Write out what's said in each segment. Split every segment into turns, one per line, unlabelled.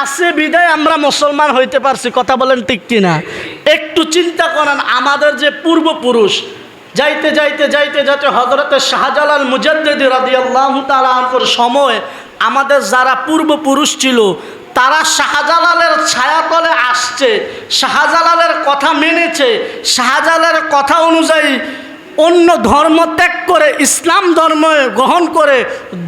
আছে বিদায় আমরা মুসলমান হইতে পারছি, কথা বলেন ঠিক কিনা? একটু চিন্তা করেন, আমাদের যে পূর্বপুরুষ যাইতে যাইতে যাইতে যাইতে হযরতে শাহজালাল মুজাদ্দিদি রাদিয়াল্লাহু তাআলা আনহুর সময় আমাদের যারা পূর্বপুরুষ ছিল তারা শাহজালালের ছায়াতলে আসছে, শাহজালালের কথা মেনেছে, শাহজালালের কথা অনুযায়ী অন্য ধর্ম ত্যাগ করে ইসলাম ধর্ম গ্রহণ করে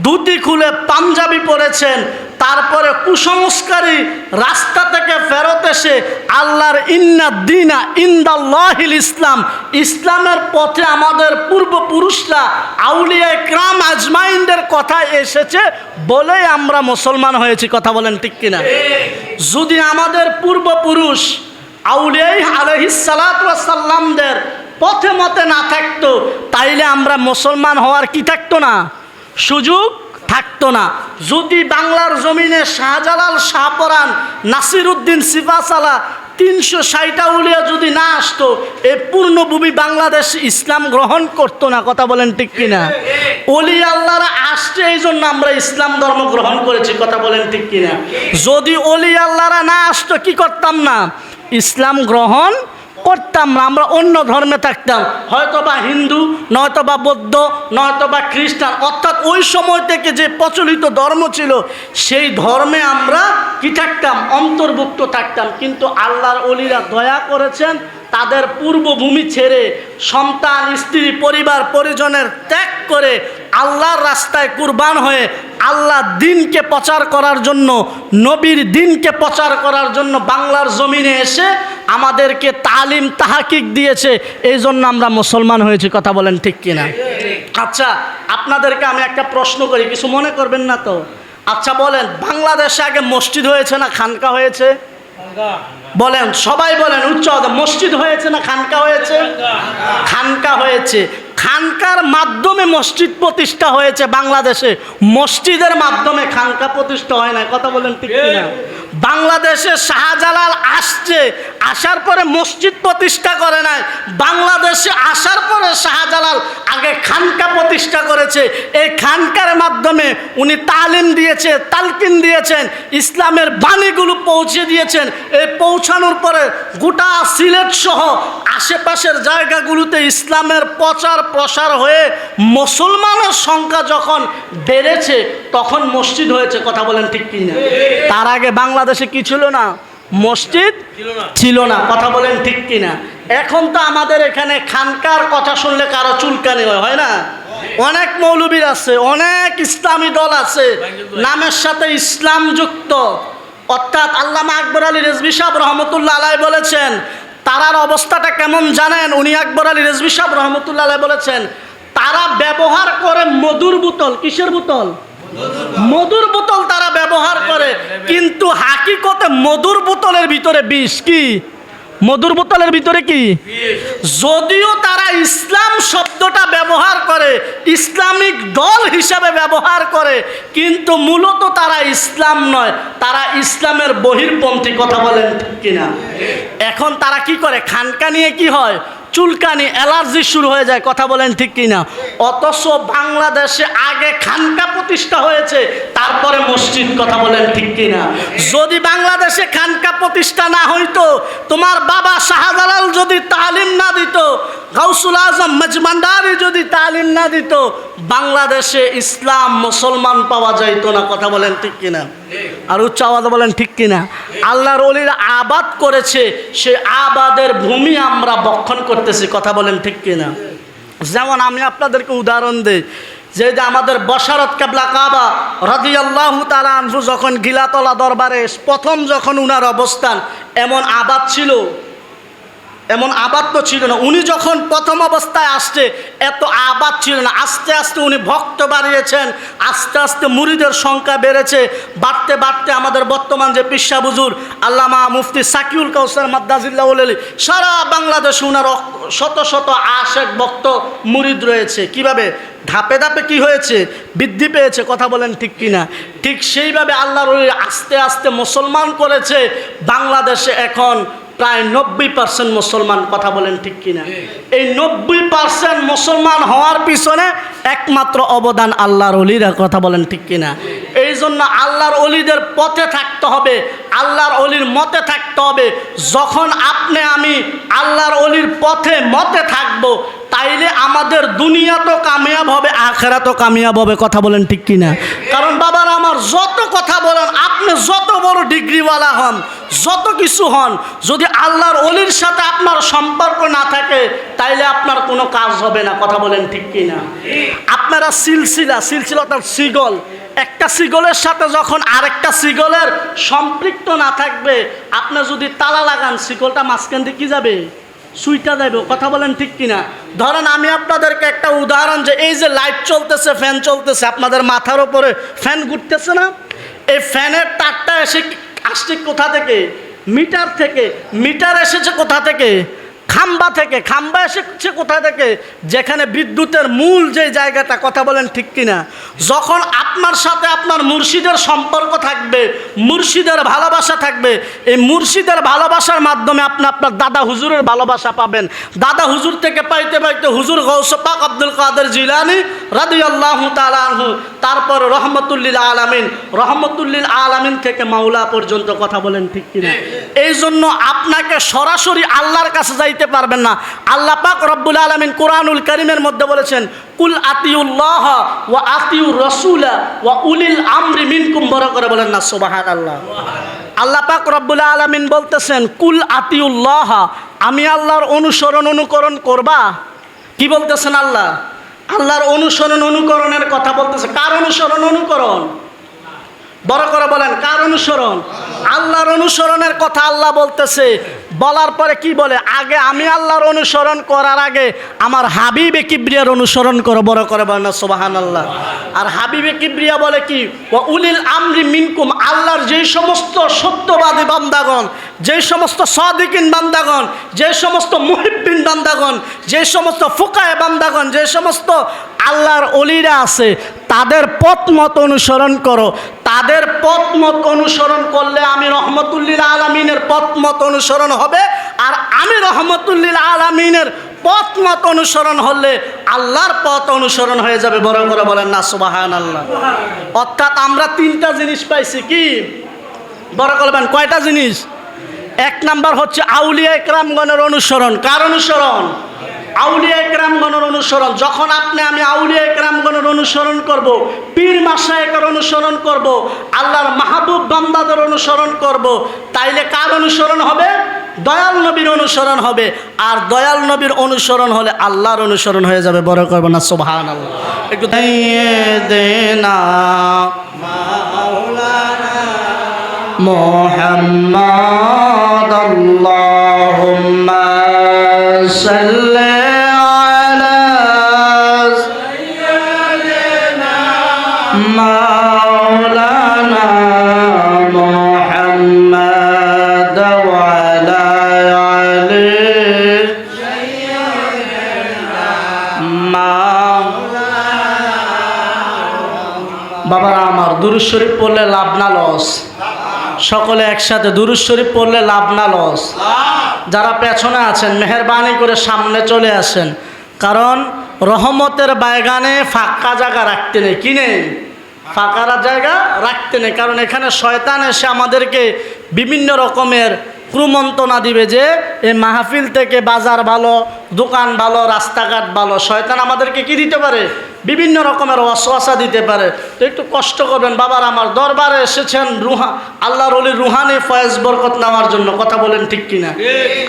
ধুতি খুলে পাঞ্জাবি পরেছেন। তারপরে কুসংস্কারী রাস্তা থেকে ফেরত এসে আল্লাহর ইন্না দিনা ইনদাল্লাহিল ইসলাম, ইসলামের পথে আমাদের পূর্বপুরুষরা আউলিয়া ইকরাম আজমাইনদের কথা এসেছে বলেই আমরা মুসলমান হয়েছি, কথা বলেন ঠিক কিনা? যদি আমাদের পূর্বপুরুষ আউলিয়া আলাইহিস সালাতু ওয়াস সালামদের পথে মতে না থাকতো তাইলে আমরা মুসলমান হওয়ার কি থাকতো না, সুযোগ থাকতো না। যদি বাংলার জমিনে শাহজালাল, শাহপরান, নাসিরউদ্দিন সিপাহসালা 360 আউলিয়া যদি না আসতো এই পূর্ণভূমি বাংলাদেশ ইসলাম গ্রহণ করতো না, কথা বলেন ঠিক কিনা? ওলি আল্লাহরা আসছে এই জন্য আমরা ইসলাম ধর্ম গ্রহণ করেছি, কথা বলেন ঠিক কিনা? যদি ওলি আল্লাহরা না আসতো কি করতাম না, ইসলাম গ্রহণ করতাম না, আমরা অন্য ধর্মে থাকতাম, হয়তোবা হিন্দু, নয়তোবা বৌদ্ধ, নয়তোবা খ্রিস্টান, অর্থাৎ ওই সময় থেকে যে প্রচলিত ধর্ম ছিল সেই ধর্মে আমরা কি থাকতাম, অন্তর্ভুক্ত থাকতাম। কিন্তু আল্লাহর ওলিরা দয়া করেছেন, তাদের পূর্বভূমি ছেড়ে সন্তান, স্ত্রী, পরিবার পরিজনের ত্যাগ করে আল্লাহর রাস্তায় কুরবান হয়ে আল্লাহ দিনকে প্রচার করার জন্য, নবীর দিনকে প্রচার করার জন্য বাংলার জমিনে এসে আমাদেরকে তালিম তাহাকিক দিয়েছে, এই জন্য আমরা মুসলমান হয়েছি, কথা বলেন ঠিক কিনা? আচ্ছা, আপনাদেরকে আমি একটা প্রশ্ন করি, কিছু মনে করবেন না তো? আচ্ছা বলেন, বাংলাদেশে আগে মসজিদ হয়েছে না খানকা হয়েছে? বলেন, সবাই বলেন উচ্চ, মসজিদ হয়েছে না খানকা হয়েছে? খানকা হয়েছে। খানকার মাধ্যমে মসজিদ প্রতিষ্ঠা হয়েছে বাংলাদেশে, মসজিদের মাধ্যমে খানকা প্রতিষ্ঠা হয় না, কথা বলেন ঠিক কিনা? বাংলাদেশে শাহজালাল আসছে, আসার পরে মসজিদ প্রতিষ্ঠা করে নাই, বাংলাদেশে আসার পরে শাহজালাল আগে খানকা প্রতিষ্ঠা করেছে। এই খানকার মাধ্যমে উনি তালিম দিয়েছে, তালকিন দিয়েছেন, ইসলামের বাণীগুলো পৌঁছে দিয়েছেন। এই পৌঁছানোর পরে গোটা সিলেট সহ আশেপাশের জায়গাগুলোতে ইসলামের প্রচার প্রসার হয়ে মুসলমানের সংখ্যা যখন বেড়েছে তখন মসজিদ হয়েছে, কথা বলেন ঠিক কিনা? তার আগে বাংলাদেশে কি ছিল না, মসজিদ ছিল না, কথা বলেন ঠিক কিনা? এখন তো আমাদের এখানে খানকার কথা শুনলে কারো চুলকানি হয় না? অনেক মৌলবীর আছে, অনেক ইসলামী দল আছে, নামের সাথে ইসলাম যুক্ত। অর্থাৎ আল্লামা আকবর আলী রেজভী সাহেব রহমতুল্লাহ আলাইহি বলেছেন, তারার অবস্থাটা কেমন জানেন? উনি আকবর আলী রেজভী সাহেব রহমতুল্লাহ আলাইহি বলেছেন, তারা ব্যবহার করে মধুর বোতল। কিসের বোতল? মধুর বোতল তারা ব্যবহার করে, কিন্তু হাকিকতে মধুর বোতলের ভিতরে বিষ। কি মধুর বোতলের ভিতরে কি? যদিও তারা ইসলাম শব্দটা ব্যবহার করে, ইসলামিক দল হিসাবে ব্যবহার করে, কিন্তু মূলত তারা ইসলাম নয়, তারা ইসলামের বহির্পন্থী, কথা বলেন ঠিক কিনা? এখন তারা কি করে, খানকা নিয়ে কি হয়, চুলকানি, অ্যালার্জি শুরু হয়ে যায়, কথা বলেন ঠিক কিনা? অথচ বাংলাদেশে আগে খানকা প্রতিষ্ঠা হয়েছে, তারপরে মসজিদ, কথা বলেন ঠিক কিনা? যদি বাংলাদেশে খানকা প্রতিষ্ঠা না হইতো, তোমার বাবা শাহজালাল যদি তালিম না দিত, গাউসুল আজম মজমান্ডারি যদি তালিম না দিত, বাংলাদেশে ইসলাম মুসলমান পাওয়া যাইত না, কথা বলেন ঠিক কিনা? আর উচ্চ আওয়াজে বলেন ঠিক কিনা? আল্লাহর ওলিরা আবাদ করেছে, সে আবাদের ভূমি আমরা বক্ষণ করতেছি, কথা বলেন ঠিক কিনা? যেমন আমি আপনাদেরকে উদাহরণ দিই, যে আমাদের বশারত কেবলা কাবা রাদিয়াল্লাহু তাআলা আনহু যখন গিলাতলা দরবারে প্রথম যখন উনার অবস্থান, এমন আবাদ ছিল, এমন আবাদ তো ছিল না। উনি যখন প্রথম অবস্থায় আসছে এত আবাদ ছিল না, আস্তে আস্তে উনি ভক্ত বাড়িয়েছেন, আস্তে আস্তে মুরিদের সংখ্যা বেড়েছে, বাড়তে বাড়তে আমাদের বর্তমান যে পিসা হুজুর আল্লামা মুফতি সাকিউল কাউসার মাদ্দাজিল্লাহ আলাইহি, সারা বাংলাদেশে উনার শত শত আশেক ভক্ত মুরিদ রয়েছে। কিভাবে ধাপে ধাপে কি হয়েছে, বৃদ্ধি পেয়েছে, কথা বলেন ঠিক কিনা? ঠিক সেইভাবে আল্লাহর ওলি আস্তে আস্তে মুসলমান করেছে। বাংলাদেশে এখন প্রায় 90% মুসলমান, কথা বলেন ঠিক কিনা? এই 90% মুসলমান হওয়ার পিছনে একমাত্র অবদান আল্লাহর ওলিরা, কথা বলেন ঠিক কিনা? এই জন্য আল্লাহর ওলিদের পথে থাকতে হবে, আল্লাহর ওলির মতে থাকতে হবে। যখন আপনি আমি আল্লাহর ওলির পথে মতে থাকবো, তাইলে আমাদের দুনিয়া তো কামিয়াব হবে, আখিরাতও কামিয়াব হবে, কথা বলেন ঠিক কিনা? কারণ বাবার আমার, যত কথা বলেন, আপনি যত বড় ডিগ্রিওয়ালা হন, যত কিছু হন, যদি আল্লাহর ওলির সাথে আপনার সম্পর্ক না থাকে, তাইলে আপনার কোনো কাজ হবে না, কথা বলেন ঠিক কিনা? আপনারা সিলসিলা তার সিগল, একটা সিগলের সাথে যখন আরেকটা সিগলের সম্পৃক্ত না থাকবে, আপনি যদি তালা লাগান, সিগলটা মাঝখান দিয়ে কি যাবে? সুইটা যাবে, কথা বলেন ঠিক কিনা? ধরেন আমি আপনাদেরকে একটা উদাহরণ, যে এই যে লাইট চলতেছে, ফ্যান চলতেছে, আপনাদের মাথার উপরে ফ্যান ঘুরতেছে না? এই ফ্যানের তারটা আসছে কোথা থেকে? মিটার থেকে। মিটার এসেছে কোথা থেকে? খাম্বা থেকে। খাম্বা এসেছে কোথা থেকে? যেখানে বিদ্যুতের মূল যে জায়গাটা, কথা বলেন ঠিক কিনা? যখন আপনার সাথে আপনার মুর্শিদের সম্পর্ক থাকবে, মুর্শিদের ভালোবাসা থাকবে, এই মুর্শিদের ভালোবাসার মাধ্যমে আপনি আপনার দাদা হুজুরের ভালোবাসা পাবেন। দাদা হুজুর থেকে পাইতে পাইতে হুজুর গৌস পাক আব্দুল কাদের জিলানী রাদিয়াল্লাহু তাআলা আনহু, তারপর রহমতুল্লিল আলামিন, রহমতুল্লিল আলামিন থেকে মাওলা পর্যন্ত, কথা বলেন ঠিক কিনা? এই জন্য আপনাকে সরাসরি আল্লাহর কাছে যাইতে পারবেন না। আল্লাহ পাক রব্বুল আলামিন কোরআনুল কারীমের মধ্যে বলেছেন, কুল আতিউল্লাহ ওয়া আতিউর রাসূলা ওয়া উলিল আমরি মিনকুম, বড় করে বলেন না সুবহানাল্লাহ। আল্লাহ পাক রব্বুল আলামিন বলতেছেন, কুল আতিউল্লাহ, আমি আল্লাহর অনুকরণ করবা। কি বলতেছেন আল্লাহ? আল্লাহর অনুকরণের কথা বলতেছে। কার অনুকরণ? বড় করে বলেন, কার অনুসরণ? আল্লাহর অনুসরণের কথা আল্লাহ বলতেছে। বলার পরে কি বলে? আগে আমি আল্লাহর অনুসরণ করার আগে আমার হাবিবে কিবরিয়ার অনুসরণ করো, বড় করে বলেন না সুবহানাল্লাহ। আর হাবিবে কিবরিয়া বলে কি? ওয়া উলিল আমরি মিনকুম, আল্লাহর যেই সমস্ত সত্যবাদী বান্দাগণ, যেই সমস্ত সাদিকিন বান্দাগণ, যে সমস্ত মুহিব্বিন বান্দাগণ, যে সমস্ত ফুকায়ে বান্দাগণ, যে সমস্ত আল্লাহর ওলিরা আছে, তাদের পথ মত অনুসরণ করো। তাদের পথ মত অনুসরণ করলে আমি রহমতুল্লিল আলামিনের পথ মত অনুসরণ হবে, আর আমি রহমতুল্লিল আলামিনের পথ মত অনুসরণ হলে আল্লাহর পথ অনুসরণ হয়ে যাবে, বড় করে বলেন না সুবহানাল্লাহ। অর্থাৎ আমরা তিনটা জিনিস পাইছি। কি? বড় করে বলেন, কয়টা জিনিস? এক নাম্বার হচ্ছে আউলিয়া ইকরামগণের অনুসরণ। কার অনুসরণ? আউলিয়া ইকরামগণের অনুসরণ। যখন আপনি আমি আউলিয়া ইকরামগণের অনুসরণ করব, পীর মাশায়েখের অনুসরণ করব, আল্লাহর মাহবুব বান্দাদের অনুসরণ করব, তাইলে কার অনুসরণ হবে? দয়াল নবীর অনুসরণ হবে। আর দয়াল নবীর অনুসরণ হলে আল্লাহর অনুসরণ হয়ে যাবে, বড় করব না সুবহানাল্লাহ। একটু দেনা মাওলানা মুহাম্মদ আল্লাহুম্মা সাল্লি মাওলানা মুহাম্মদ ওয়া আলা আলি বাবারা আমার, দুরূদ শরীফ পড়লে লাভ না লস? সকলে একসাথে দুরূদ শরীফ পড়লে লাভ না লস? যারা পেছনে আছেন মেহেরবানি করে সামনে চলে আসেন, কারণ রহমতের বায়গানে ফাঁকা জায়গা রাখতে নেই। কি নেই? ফাঁকা জায়গা রাখতে নেই। কারণ এখানে শয়তান এসে আমাদেরকে বিভিন্ন রকমের কুমন্ত্রণা দিবে যে এই মাহফিল থেকে বাজার ভালো, দোকান ভালো, রাস্তাঘাট ভালো। শয়তান আমাদেরকে কি দিতে পারে? বিভিন্ন রকমের ওয়াসওয়াসা দিতে পারে। তো একটু কষ্ট করবেন। বাবার আমার, দরবারে এসেছেন আল্লাহর ওলির রুহানি ফয়েজ বরকত নেওয়ার জন্য, কথা বলেন ঠিক কিনা?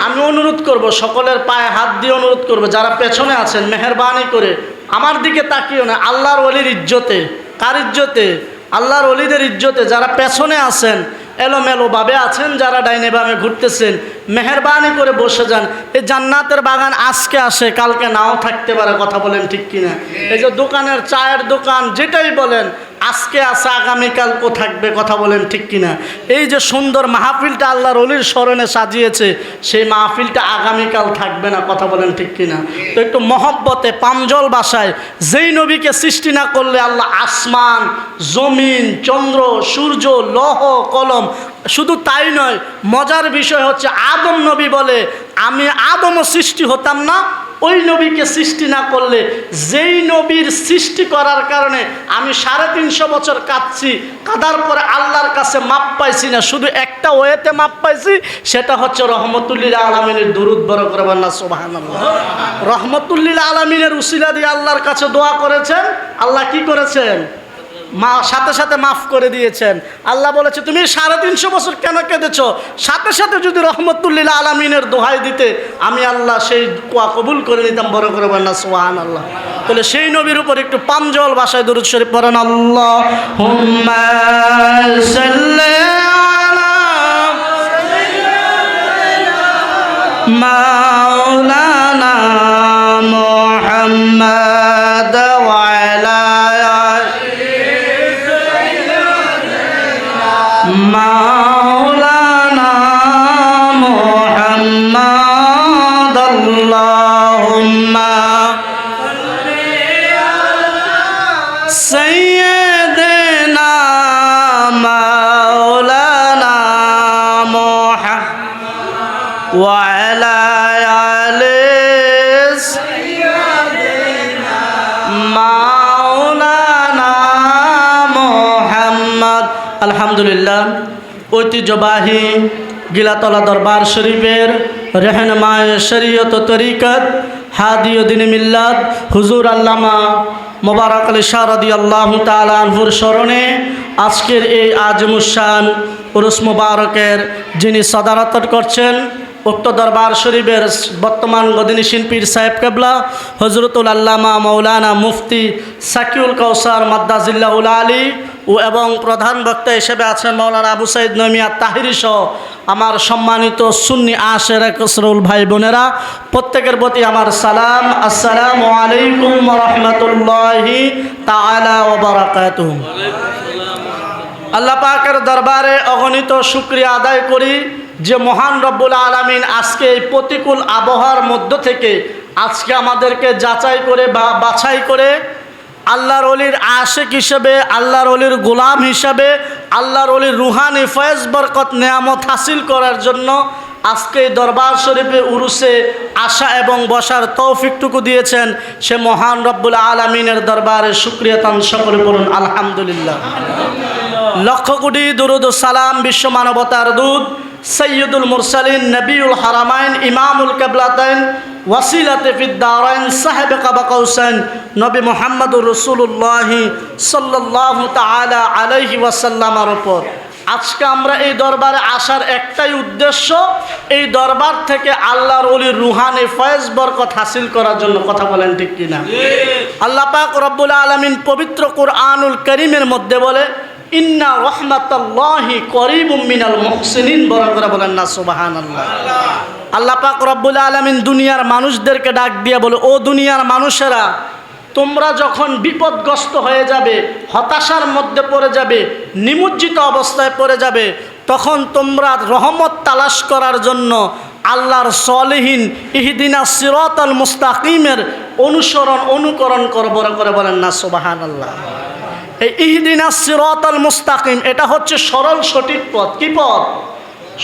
আমি অনুরোধ করব, সকলের পায়ে হাত দিয়ে অনুরোধ করব, যারা পেছনে আছেন মেহেরবানি করে আমার দিকে তাকিও না। আল্লাহর ওলির ইজ্জতে, কার ইজ্জতে? আল্লাহর ওলিদের ইজ্জতে যারা পেছনে আছেন, এলোমেলোভাবে আছেন, যারা ডাইনে বামে ঘুরতেছেন, মেহেরবানি করে বসে যান। এই জান্নাতের বাগান আজকে আসে, কালকে নাও থাকতে পারে, কথা বলেন ঠিক কিনা? এই যে দোকানের, চায়ের দোকান, যেটাই বলেন, আজকে আছে, আগামীকালও থাকবে, কথা বলেন ঠিক কিনা? এই যে সুন্দর মাহফিলটা আল্লাহর ওলির স্মরণে সাজিয়েছে, সেই মাহফিলটা আগামীকাল থাকবে না, কথা বলেন ঠিক কিনা? তো একটু মহব্বতে পাঞ্জল বাসায়, যেই নবীকে সৃষ্টি না করলে আল্লাহ আসমান, জমিন, চন্দ্র, সূর্য, লৌহ কলম শুধু তাই নয়, মজার বিষয় হচ্ছে আদম নবী বলে আমি আদমও সৃষ্টি হতাম না ওই নবীকে সৃষ্টি না করলে। যেই নবীর সৃষ্টি করার কারণে আমি 350 বছর কাঁদছি, কাঁদার পরে আল্লাহর কাছে মাপ পাইছি না, শুধু একটা ওয়েতে মাপ পাইছি, সেটা হচ্ছে রহমতুল্লিল আলামিনের দুরূদ বড় করে বলনা সুবহানাল্লাহ। রহমতুল্লিল আলামিনের উসিলা দিয়ে আল্লাহর কাছে দোয়া করেছেন, আল্লাহ কি করেছেন? সাথে সাথে মাফ করে দিয়েছেন। আল্লাহ বলেছে তুমি 350 বছর কেন কেঁদেছ? সাথে সাথে যদি রহমতুল্লিল আলামিনের দোহাই দিতে আমি আল্লাহ সেই কোয়া কবুল করে নিতাম। বড় করে বলনা সুবহানাল্লাহ। তাহলে সেই নবীর উপর একটু পাঞ্জল ভাষায় দরুদ শরীফ পড়েন। আল্লাহুম্মা সাল্লি আলা মাওলানা মুহাম্মাদ ওয়া আলা মাওলানা মুহাম্মাদ আল্লাহুম্মা সাইয়্যিদিনা মাওলানা মুহাম্মাদ ওয়া আলা আলি সাইয়্যিদিনা মাওলানা মুহাম্মাদ। আলহামদুলিল্লাহ, ঐতিহ্যবাহী গিলাতলা দরবার শরীফের রেহনমায়ে শরীয়ত ও তরিকত হাদিয় দ্বীন মিল্লাত হুজুর আল্লামা মোবারক আলী শাহ রাদিয়াল্লাহু তাআলা আনহুর স্মরণে আজকের এই আজমুশান উরুস মুবারকের যিনি সদারত করছেন উক্ত দরবার শরীফের বর্তমান গদিনীশীন পীর সাহেব কেবলা হজরতুল আল্লামা মৌলানা মুফতি সাকিউল কাউসার মাদ্দাজিল্লাহুল আলী ও এবং প্রধান বক্তা হিসেবে আছেন মৌলানা আবু সাইদ নমিয়া তাহিরি সহ আমার সম্মানিত সুন্নি আশেরা কসরুল ভাই বোনেরা, প্রত্যেকের প্রতি আমার সালাম। আসসালামু আলাইকুম ওয়া রাহমাতুল্লাহি তাআলা ওয়া বারাকাতুহু। আল্লাহ পাকের দরবারে অগণিত শুকরিয়া আদায় করি যে মহান রব্বুল আলামিন আজকে এই প্রতিকূল আবহাওয়ার মধ্য থেকে আজকে আমাদেরকে যাচাই করে বা বাছাই করে আল্লাহর ওলির আশেক হিসেবে, আল্লাহর ওলির গোলাম হিসাবে, আল্লাহর ওলির রুহানি ফয়েজ বরকত নেয়ামত হাসিল করার জন্য আজকে দরবার শরীফে উরুসে আসা এবং বসার তৌফিকটুকু দিয়েছেন। সে মহান রব্বুল আলামিনের দরবারে শুকরিয়া তান সকলে বলুন আলহামদুলিল্লাহ। লক্ষ কোটি দুরুদ ও সালাম বিশ্ব মানবতার দূত সৈয়দুল মুরসালিন নবিউল হারামাইন ইমামুল কিবলাতাইন ওয়াসিলাতে ফিদ দারাইন সাহেব কাবা কাউসাইন নবী মুহাম্মদুর রাসূলুল্লাহ সাল্লাল্লাহু তাআলা আলাইহি ওয়াসাল্লামের উপর। আজকে আমরা এই দরবারে আসার একটাই উদ্দেশ্য, এই দরবার থেকে আল্লাহর ওলির রুহানি ফয়েজ বরকত হাসিল করার জন্য। কথা বলেন ঠিক কিনা? আল্লাহ পাক রব্বুল আলামিন পবিত্র কুরআনুল কারীমের মধ্যে বলে ইন্না রাহমাতাল্লাহি করিবুম মিনাল মুহসিনিন। বড় করে বলেন না সুবহানাল্লাহ। আল্লাহ পাক রব্বুল আলামিন দুনিয়ার মানুষদেরকে ডাক দিয়ে বলে, ও দুনিয়ার মানুষেরা, তোমরা যখন বিপদগ্রস্ত হয়ে যাবে, হতাশার মধ্যে পড়ে যাবে, নিমজ্জিত অবস্থায় পড়ে যাবে, তখন তোমরা রহমত তালাশ করার জন্য আল্লাহর সলিহিন ইহদিনাস সিরাতাল মুস্তাকিমের অনুকরণ করো। বড় করে বলেন না সুবহানাল্লাহ। এই ইহদিনাস সিরাতাল মুস্তাকিম এটা হচ্ছে সরল সঠিক পথ। কি পথ?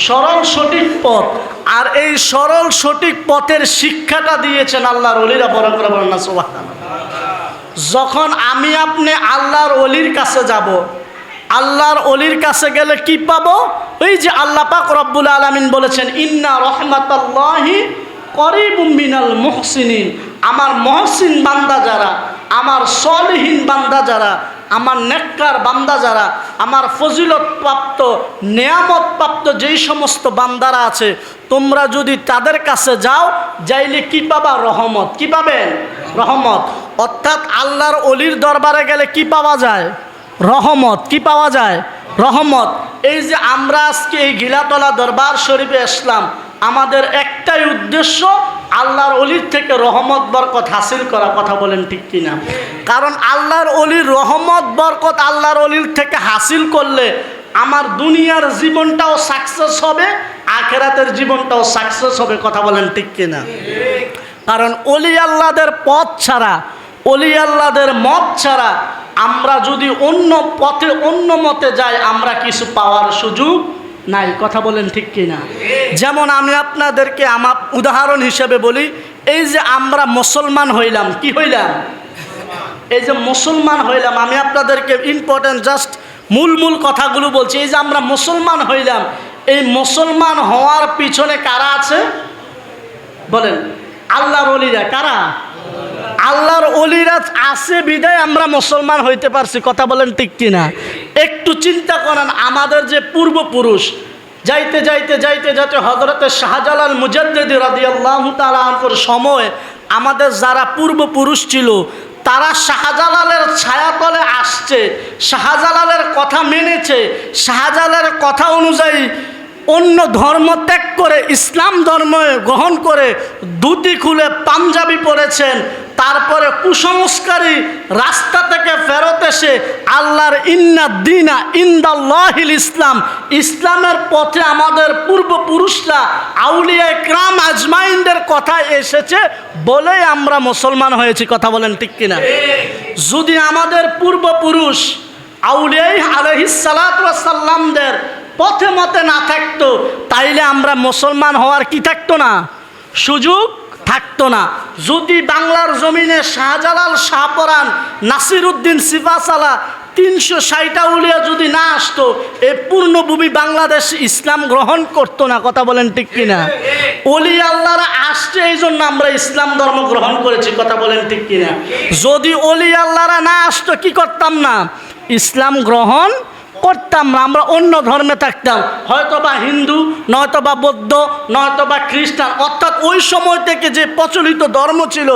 সরল সঠিক পথ। আর এই সরল সঠিক পথের শিক্ষাটা দিয়েছেন আল্লাহর ওলিরা। বড় করে বলেন না সুবহানাল্লাহ। যখন আমি আপনি আল্লাহর ওলির কাছে যাব, আল্লাহর ওলির কাছে গেলে কি পাবো? ওই যে আল্লাহ পাক রব্বুল আলামিন বলেছেন ইন্না রাহমাতাল্লাহি করিবুম মিনাল মুহসিনিন। আমার মহসিন বান্দা যারা, আমার সলিহীন বান্দা যারা, আমার নেককার বান্দা যারা, আমার ফজিলত প্রাপ্ত নেয়ামত প্রাপ্ত যেই সমস্ত বান্দারা আছে, তোমরা যদি তাদের কাছে যাও, যাইলে কি পাবা? রহমত। কি পাবেন? রহমত। অর্থাৎ আল্লাহর ওলির দরবারে গেলে কি পাওয়া যায়? রহমত। কি পাওয়া যায়? রহমত। এই যে আমরা আজকে এই গিলাতলা দরবার শরীফে আসলাম, আমাদের একটাই উদ্দেশ্য আল্লাহর ওলির থেকে রহমত বরকত হাসিল করা। কথা বলেন ঠিক কিনা? কারণ আল্লাহর ওলির রহমত বরকত আল্লাহর ওলির থেকে হাসিল করলে আমার দুনিয়ার জীবনটাও সাকসেস হবে, আখিরাতের জীবনটাও সাকসেস হবে। কথা বলেন ঠিক কিনা? কারণ ওলি আল্লাহদের পথ ছাড়া, ওলি আল্লাহদের মত ছাড়া আমরা যদি অন্য পথে অন্য মতে যাই, আমরা কিছু পাওয়ার সুযোগ নাই। কথা বলেন ঠিক কিনা? যেমন আমি আপনাদেরকে আমার উদাহরণ হিসেবে বলি, এই যে আমরা মুসলমান হইলাম, কি হইলাম? এই যে মুসলমান হইলাম, আমি আপনাদেরকে ইম্পর্টেন্ট জাস্ট মূল কথাগুলো বলছি। এই যে আমরা মুসলমান হইলাম, এই মুসলমান হওয়ার পিছনে কারা আছে বলেন? আল্লাহর ওলিরা। কারা? আল্লাহর ওলিরা আছে বিদায় আমরা মুসলমান হইতে পারছি। কথা বলেন ঠিক কিনা? একটু চিন্তা করেন, আমাদের যে পূর্বপুরুষ যাইতে যাইতে যাইতে যাইতে হযরতে শাহজালাল মুজাদ্দিদি রাদিয়াল্লাহু তাআলা আনহুর সময় আমাদের যারা পূর্বপুরুষ ছিল তারা শাহজালালের ছায়াতলে আসছে, শাহজালালের কথা মেনেছে, শাহজালালের কথা অনুযায়ী অন্য ধর্ম ত্যাগ করে ইসলাম ধর্ম গ্রহণ করে ধুতি খুলে পাঞ্জাবি পরেছেন। তারপরে কুসংস্কারী রাস্তা থেকে ফেরত এসে আল্লাহর ইন্না দিনা ইনদাল্লাহিল ইসলাম, ইসলামের পথে আমাদের পূর্বপুরুষরা আউলিয়া ইকরাম আজমাইনদের কথা এসেছে বলেই আমরা মুসলমান হয়েছি। কথা বলেন ঠিক কিনা? যদি আমাদের পূর্বপুরুষ আউলিয়া আলাইহিস সালাতু ওয়াস সালামদের পথে মতে না থাকতো, তাইলে আমরা মুসলমান হওয়ার কি থাকতো না? সুযোগ থাকতো না। যদি বাংলার জমিনে শাহজালাল, শাহপরান, নাসিরউদ্দিন সিপাহসালা 360টা উলিয়া যদি না আসতো, এই পূর্ণভূমি বাংলাদেশ ইসলাম গ্রহণ করতো না। কথা বলেন ঠিক কিনা? ওলি আল্লাহরা আসছে, এই জন্য আমরা ইসলাম ধর্ম গ্রহণ করেছি। কথা বলেন ঠিক কিনা? যদি ওলি আল্লাহরা না আসতো, কি করতাম না? ইসলাম গ্রহণ করতাম না, আমরা অন্য ধর্মে থাকতাম, হয়তোবা হিন্দু, নয়তোবা বৌদ্ধ, নয়তোবা খ্রিস্টান, অর্থাৎ ওই সময় থেকে যে প্রচলিত ধর্ম ছিল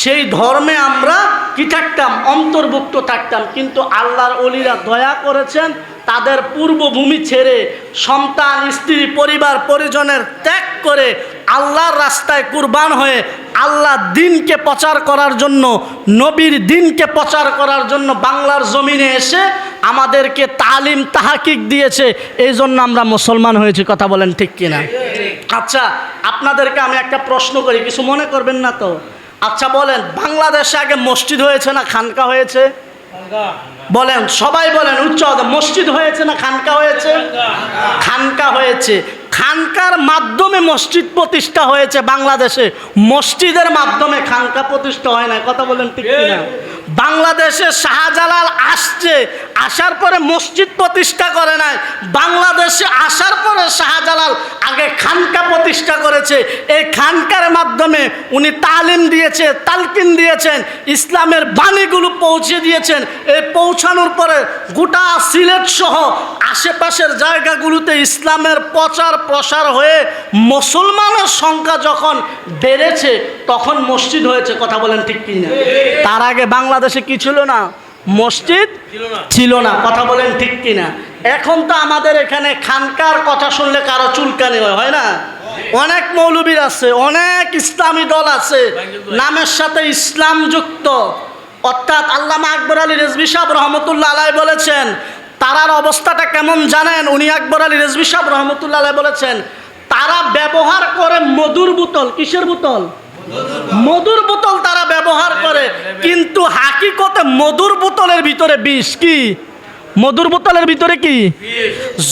সেই ধর্মে আমরা কি থাকতাম? অন্তর্ভুক্ত থাকতাম। কিন্তু আল্লাহর ওলিরা দয়া করেছেন, তাদের পূর্বভূমি ছেড়ে সন্তান, স্ত্রী, পরিবার পরিজনের ত্যাগ করে আল্লাহর রাস্তায় কুরবান হয়ে আল্লাহ দিনকে প্রচার করার জন্য, নবীর দিনকে প্রচার করার জন্য বাংলার জমিনে এসে আমাদেরকে তালিম তাহাকিক দিয়েছে। এই জন্য আমরা মুসলমান হয়েছি। কথা বলেন ঠিক কিনা? আচ্ছা, আপনাদেরকে আমি একটা প্রশ্ন করি, কিছু মনে করবেন না তো? আচ্ছা বলেন, বাংলাদেশে আগে মসজিদ হয়েছে না খানকা হয়েছে? বলেন, সবাই বলেন উচ্চ, মসজিদ হয়েছে না খানকা হয়েছে? খানকা হয়েছে। খানকার মাধ্যমে মসজিদ প্রতিষ্ঠা হয়েছে বাংলাদেশে, মসজিদের মাধ্যমে খানকা প্রতিষ্ঠা হয় না। কথা বলেন ঠিক কিনা? বাংলাদেশে শাহজালাল আসছে, আসার পরে মসজিদ প্রতিষ্ঠা করে নাই, বাংলাদেশে আসার পরে শাহজালাল আগে খানকা প্রতিষ্ঠা করেছে। এই খানকার মাধ্যমে উনি তালিম দিয়েছে, তালকিন দিয়েছেন, ইসলামের বাণীগুলো পৌঁছে দিয়েছেন। এই পৌঁছানোর পরে গোটা সিলেট সহ আশেপাশের জায়গাগুলোতে ইসলামের প্রচার প্রসার হয়ে মুসলমানের সংখ্যা যখন বেড়েছে তখন মসজিদ হয়েছে। কথা বলেন ঠিক কিনা? তার আগে বাংলাদেশে কি ছিল না? মসজিদ ছিল না। কথা বলেন ঠিক কিনা? এখন তো আমাদের এখানে খানকার কথা শুনলে কারো চুলকানি হয় না? অনেক মৌলবীর আছে, অনেক ইসলামী দল আছে, নামের সাথে ইসলাম যুক্ত। অর্থাৎ আল্লামা আকবর আলী রেজভী সাহেব রহমতুল্লাহ আলাইহি বলেছেন, তারার অবস্থাটা কেমন জানেন? উনি আকবর আলী রেজভী সাহেব রহমতুল্লাহ আলাইহি বলেছেন, তারা ব্যবহার করে মধুর বোতল। কিসের বোতল? মধুর বোতল তারা ব্যবহার করে, কিন্তু হাকিকতে মধুর বোতলের ভিতরে বিষ। কি? মধুর বোতলের ভিতরে কি?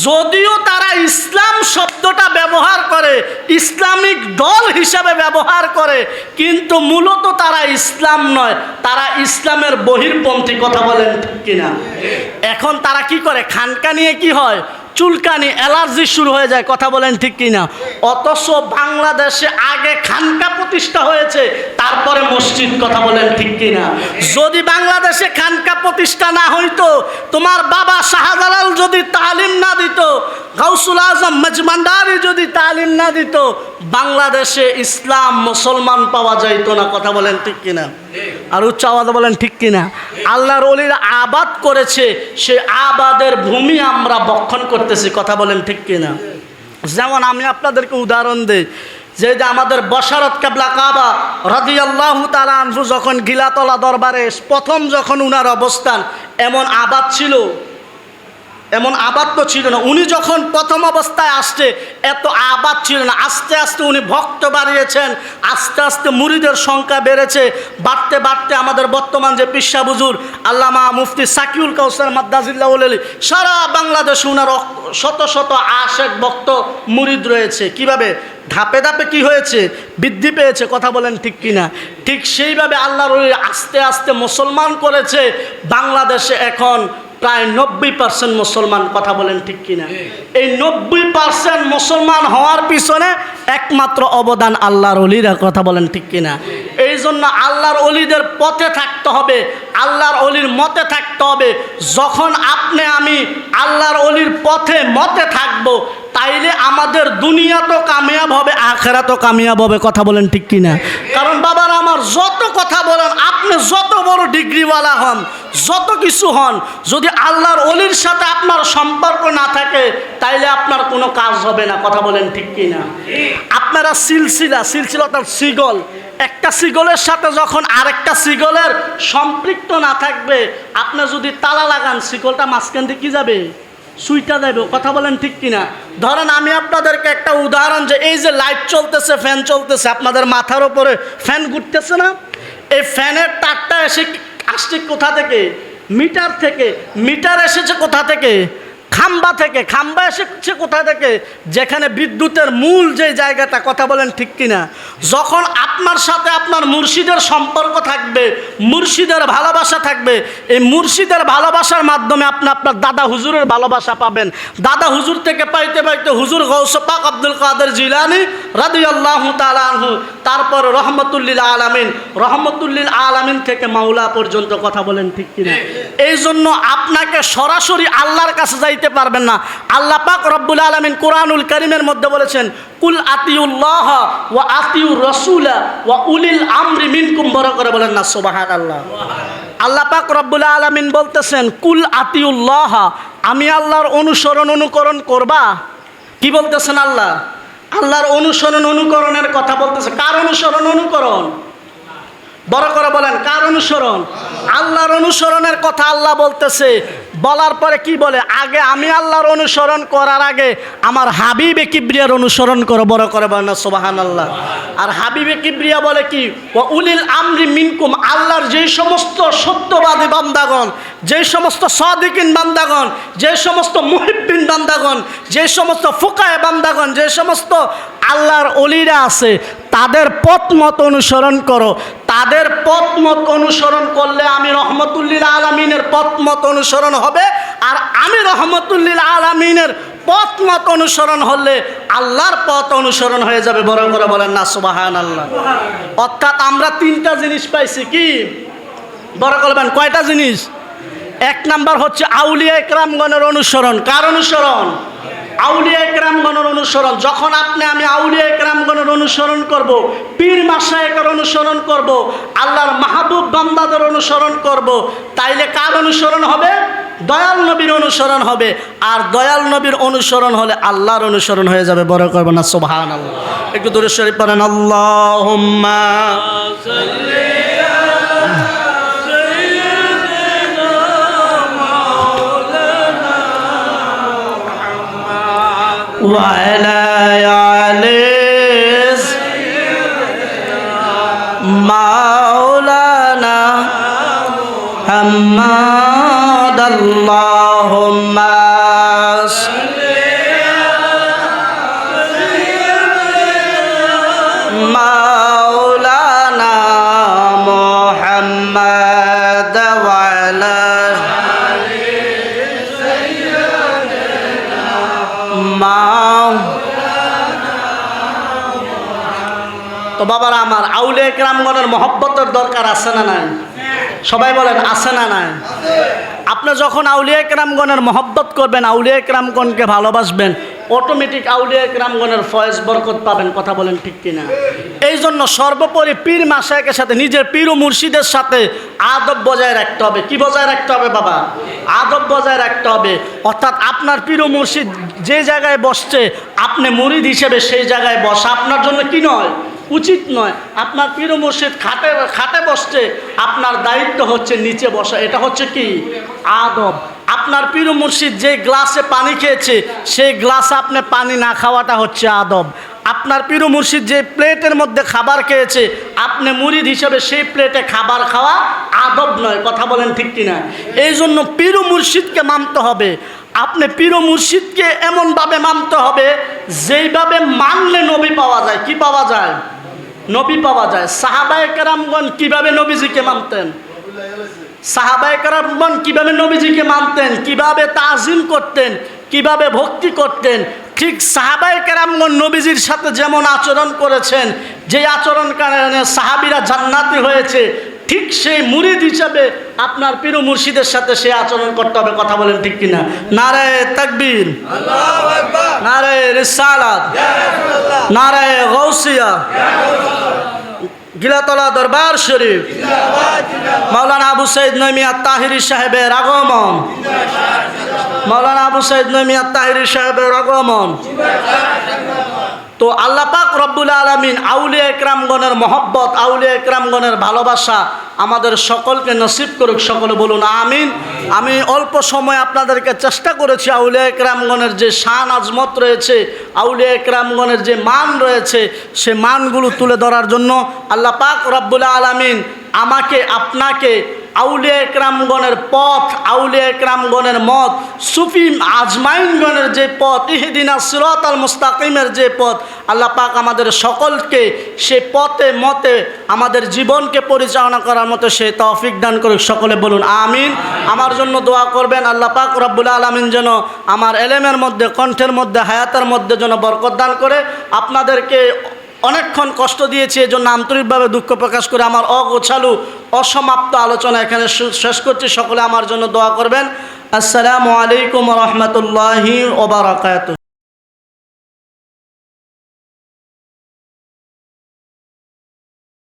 যদিও তারা ইসলাম শব্দটা ব্যবহার করে, ইসলামিক দল হিসাবে ব্যবহার করে, কিন্তু মূলত তারা ইসলাম নয়, তারা ইসলামের বহির্পন্থী। কথা বলেন ঠিক কিনা? এখন তারা কি করে? খানকা নিয়ে কি হয়? চুলকানি, অ্যালার্জি শুরু হয়ে যায়। কথা বলেন ঠিক কিনা? অথচ বাংলাদেশে আগে খানকা প্রতিষ্ঠা হয়েছে, তারপরে মসজিদ। কথা বলেন ঠিক কিনা? যদি বাংলাদেশে খানকা প্রতিষ্ঠা না হইতো, তোমার বাবা শাহজালাল যদি তালিম না দিত, গাউসুল আজম মজমান্ডারি যদি তালিম না দিত, বাংলাদেশে ইসলাম মুসলমান পাওয়া যাইত না। কথা বলেন ঠিক কিনা? আর উচ্চ আওয়াজে বলেন ঠিক কিনা? আল্লাহর ওলিরা আবাদ করেছে, সে আবাদের ভূমি আমরা বক্ষণ করতেছি। কথা বলেন ঠিক কিনা? যেমন আমি আপনাদেরকে উদাহরণ দিই, যে আমাদের বশারত কেবলা কাবা রাদিয়াল্লাহু তাআলা আনহু যখন গিলাতলা দরবারে প্রথম যখন উনার অবস্থান, এমন আবাদ ছিল? এমন আবাদ তো ছিল না। উনি যখন প্রথম অবস্থায় আসছে এত আবাদ ছিল না। আস্তে আস্তে উনি ভক্ত বাড়িয়েছেন, আস্তে আস্তে মুরিদের সংখ্যা বেড়েছে। বাড়তে বাড়তে আমাদের বর্তমান যে পিসা হুজুর আল্লামা মুফতি সাকিউল কাউসার মাদ্দাজিল্লাহ সারা বাংলাদেশে উনার শত শত আশেক ভক্ত মুরিদ রয়েছে। কিভাবে ধাপে ধাপে কি হয়েছে, বৃদ্ধি পেয়েছে, কথা বলেন ঠিক কিনা? ঠিক সেইভাবে আল্লাহর ওলি আস্তে আস্তে মুসলমান করেছে। বাংলাদেশে এখন প্রায় 90% মুসলমান, কথা বলেন ঠিক কিনা? এই 90% মুসলমান হওয়ার পিছনে একমাত্র অবদান আল্লাহর ওলিরা, কথা বলেন ঠিক কিনা? এই জন্য আল্লাহর ওলিদের পথে থাকতে হবে, আল্লাহর ওলির মতে থাকতে হবে। যখন আপনি আমি আল্লাহর ওলির পথে মতে থাকবো, তাইলে আমাদের দুনিয়া তো কামিয়াব হবে, আখেরাতও কামিয়াব হবে, কথা বলেন ঠিক কিনা? কারণ বাবার আমার যত কথা বলেন, আপনি যত বড় ডিগ্রিওয়ালা হন, যত কিছু হন, যদি আল্লাহর ওলির সাথে আপনার সম্পর্ক না থাকে তাইলে আপনার কোনো কাজ হবে না, কথা বলেন ঠিক কিনা? আপনারা সিলসিলা তার সিগল, একটা সিগলের সাথে যখন আরেকটা সিগলের সম্পৃক্ত না থাকবে, আপনি যদি তালা লাগান সিগলটা মাঝখান দিয়ে কি যাবে, সুইটা দেবে, কথা বলেন ঠিক কিনা? ধরেন আমি আপনাদেরকে একটা উদাহরণ, যে এই যে লাইট চলতেছে, ফ্যান চলতেছে, আপনাদের মাথার উপরে ফ্যান ঘুরতেছে না? এই ফ্যানের তারটা আসছে কোথা থেকে? মিটার থেকে। মিটার এসেছে কোথা থেকে? খাম্বা থেকে। খাম্বা এসেছে কোথা থেকে? যেখানে বিদ্যুতের মূল যে জায়গাটা, কথা বলেন ঠিক কিনা? যখন আপনার সাথে আপনার মুর্শিদের সম্পর্ক থাকবে, মুর্শিদের ভালোবাসা থাকবে, এই মুর্শিদের ভালোবাসার মাধ্যমে আপনি আপনার দাদা হুজুরের ভালোবাসা পাবেন। দাদা হুজুর থেকে পাইতে পাইতে হুজুর গৌস পাক আব্দুল কাদের জিলানী রাদিয়াল্লাহু তাআলা আনহু, তারপর রহমতুল্লিল আলামিন থেকে মাওলা পর্যন্ত, কথা বলেন ঠিক কিনা? এই জন্য আপনাকে সরাসরি আল্লাহর কাছে যাইতে পারবেন না। আল্লাহ পাক রব্বুল আলামিন কোরআনুল কারীমের মধ্যে বলেছেন, কুল আতিউল্লাহ ওয়া আতিউর রাসূলা ওয়া উলিল আমরি মিনকুম, বড় করে বলেন না সুবহানাল্লাহ। আল্লাহ পাক রব্বুল আলামিন বলতেছেন, কুল আতিউল্লাহ, আমি আল্লাহর অনুকরণ করবা। কি বলতেছেন আল্লাহ? আল্লাহর অনুকরণের কথা বলতেছে। কার অনুকরণ? বড় করে বলেন, কার অনুসরণ? আল্লাহর অনুসরণের কথা আল্লাহ বলতেছে। বলার পরে কি বলে? আগে আমি আল্লাহর অনুসরণ করার আগে আমার হাবিবে কিবরিয়ার অনুসরণ করো, বড় করে বলেন না সুবহানাল্লাহ। আর হাবিবে কিবরিয়া বলে কি? ওয়া উলিল আমরি মিনকুম, আল্লাহর যেই সমস্ত সত্যবাদী বান্দাগণ, যে সমস্ত সাদিকিন বান্দাগণ, যে সমস্ত মুহিব্বিন বান্দাগণ, যে সমস্ত ফুকায়ে বান্দাগণ, যে সমস্ত আল্লাহর ওলিরা আছে, তাদের পথ মত অনুসরণ করো। তাদের পথ মত অনুসরণ করলে আমি রহমতুল্লিল আলামিনের পথ মত অনুসরণ হবে, আর আমি রহমতুল্লিল আলামিনের পথ মত অনুসরণ হলে আল্লাহর পথ অনুসরণ হয়ে যাবে, বড় করে বলেন না সুবহানাল্লাহ। অর্থাৎ আমরা তিনটা জিনিস পাইছি। কি? বড় করে বলেন, কয়টা জিনিস? এক নাম্বার হচ্ছে আউলিয়া ইকরামগণের অনুসরণ। কার অনুসরণ? আউলিয়া ইকরামগণের অনুসরণ। যখন আমি আউলিয়া ইকরামগণের অনুসরণ করব, পীর মাশায়েখের অনুসরণ করব, আল্লাহর মাহবুব বান্দাদের অনুসরণ করব, তাইলে কার অনুসরণ হবে? দয়াল নবীর অনুসরণ হবে। আর দয়াল নবীর অনুসরণ হলে আল্লাহর অনুসরণ হয়ে যাবে, বড় করব না সুবহানাল্লাহ। একটু দরুদ শরীফ পড়েন, আল্লাহুম্মা সাল্লি وعلى آل مولانا محمد اللهم صل مولانا محمد وعلى তো বাবারা আমার, আউলিয়া ইকরামগণের মহব্বতের দরকার আছে না নাই? সবাই বলেন, আছে না নাই? আপনি যখন আউলিয়া ইকরামগণের মহব্বত করবেন, আউলিয়া ইকরামগণকে ভালোবাসবেন, অটোমেটিক আউলিয়া ইকরামগণের ফয়েজ বরকত পাবেন, কথা বলেন ঠিক কিনা? এই জন্য সর্বোপরি পীর মাশায়েখের সাথে, নিজের পীর ও মুর্শিদের সাথে আদব বজায় রাখতে হবে। কি বজায় রাখতে হবে বাবা? আদব বজায় রাখতে হবে। অর্থাৎ আপনার পীর ও মুর্শিদ যে জায়গায় বসছে, আপনি মুরিদ হিসেবে সেই জায়গায় বসা আপনার জন্য কি নয়, উচিত নয়। আপনার পীর ও মুর্শিদ খাটে বসছে, আপনার দায়িত্ব হচ্ছে নিচে বসা। এটা হচ্ছে কি? আদব। আপনি আপনার পীর মুর্শিদ যে গ্লাসে পানি খেয়েছে সেই গ্লাসে আপনি পানি না খাওয়াটা হচ্ছে আদব। আপনার পীর মুর্শিদ যে প্লেটের মধ্যে খাবার খেয়েছে আপনি মুরিদ হিসেবে সেই প্লেটে খাবার খাওয়া আদব নয়। কথা বলেন ঠিক কিনা? এই জন্য পীর মুর্শিদকে মানতে হবে। আপনি পীর মুর্শিদকে এমনভাবে মানতে হবে যেইভাবে মানলে নবী পাওয়া যায়। কি পাওয়া যায়? নবী পাওয়া যায়। সাহাবায়ে কেরামগণ কিভাবে নবীজিকে মানতেন? সাহাবায়ে কেরামগণ কিভাবে নবীজিকে মানতেন, কিভাবে তাজিম করতেন, কিভাবে ভক্তি করতেন, ঠিক সাহাবায়ে কেরামগণ নবীজির সাথে যেমন আচরণ করেছেন, যে আচরণ কারণে সাহাবীরা জান্নাতি হয়েছে, ঠিক সেই মুরিদ হিসাবে আপনার পীর মুর্শিদের সাথে সে আচরণ করতে হবে। কথা বলেন ঠিক কিনা? নারায়ে তাকবীর, আল্লাহু আকবার, নারায়ে রিসালাত, নারায়ে গাউসিয়া, গিলাতলা দরবার শরীফ, মাওলানা আবু সাইদ নঈমী আত-তাহিরি সাহেবের আগমন, মাওলানা আবু সাইদ নঈমী আত-তাহিরি সাহেবের আগমন। তো আল্লাহ পাক রব্বুল আলামিন আউলিয়া একরামগণের মহব্বত, আউলিয়া একরামগণের ভালোবাসা আমাদের সকলকে নসিব করুক। সকলে বলুন আমিন। আমি অল্প সময় আপনাদেরকে চেষ্টা করেছি আউলিয়া একরামগণের যে শান আজমত রয়েছে, আউলিয়া একরামগণের যে মান রয়েছে, সে মানগুলো তুলে ধরার জন্য আল্লাহ পাক রব্বুল আলামিন আমাকে আপনাকে আউলিয়া একরামগণের পথ, আউলিয়া একরামগণের মত, সুফি আজমাইনগণের যে পথ, ইহদিনাস সিরাতাল মুস্তাকিমের যে পথ, আল্লাহ পাক আমাদের সকলকে সে পথে মতে আমাদের জীবনকে পরিচালনা করার মতো সে তৌফিক দান করুক। সকলে বলুন আমিন। আমার জন্য দোয়া করবেন আল্লাহ পাক রব্বুল আলামিন যেন আমার এলেমের মধ্যে, কণ্ঠের মধ্যে, হায়াতের মধ্যে যেন বরকত দান করে। আপনাদেরকে অনেকক্ষণ কষ্ট দিয়েছি, এই জন্য আন্তরিকভাবে দুঃখ প্রকাশ করে আমার অগোছালু অসমাপ্ত আলোচনা এখানে শেষ করছি। সকলে আমার জন্য দোয়া করবেন। আসসালামু আলাইকুম ওয়া রাহমাতুল্লাহি ওয়া বারাকাতুহু।